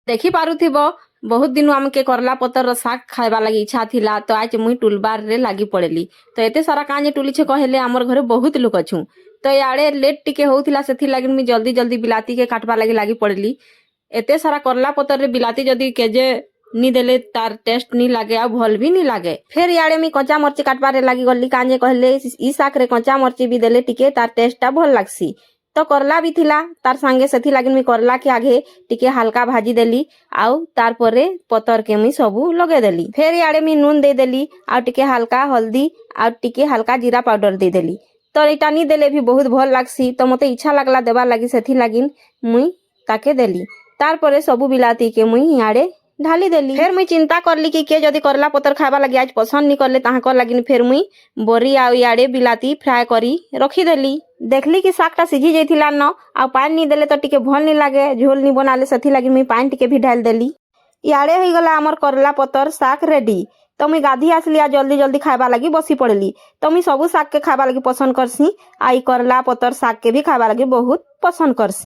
देखी पारुथिबो बहुत दिन आमके करला पतर शाग खाइबा लगी इच्छा थिला तो आज मुई टुलबार रे लागी पड़ेली तो एते सारा काजे टुलीछे कहले हमर घरे बहुत लोक अछु तो याड़े लेट टिके होउथिला सेथि लागि मुई जल्दी जल्दी बिलाती के काटबा लागी पड़ेली एते सारा करला पतर रे बिलाती जदी केजे नी देले तार टेस्ट नी लागे आ भल भी नी लागे फिर याड़े मी कच्चा मरची काटबारे लागी गली काजे कहले ई शाग रे कच्चा मरची भी देले टिके तार टेस्ट टा भल लागसी तो करला भी थिला तार संगे सेथि लागि मी करला के आगे टिके हल्का भाजी देली आउ तार परे पतर के मी सबू लगे देली फिर याड़े मी नून दे देली आउ टिके हल्का हल्दी आउ टिके हल्का जीरा पाउडर दे देली तो एटा नी देले भी बहुत भल लागसी तो मते इच्छा लागला देबा लागि सेथि लागि मुई ताके देली तार परे सबू बिलाती के मुई याड़े ढाली देली फिर मुई चिंता करली कि के जदी करला पतर खाबा लागि आज पसंद नी करले ताहाकर लागि फिर मुई बोरी आउ याड़े बिलाती फ्राई करी रखी देली देखली कि शागटा सिझी जाइथिला न आ पानी नी देले तो टिके भल नी लागे झोल नी बनाले सेथि लागि मुई पानी टिके भी ढाल देली याड़े होई गला हमर करला पतर शाग रेडी तो मुई गाधी आसली आ जल्दी जल्दी खाइबा लागि बसी पड़ली तो मुई सबू शाग के खाइबा लागि पसंद करसी आई करला पतर शाग के भी खाइबा लागि बहुत पसंद करसी।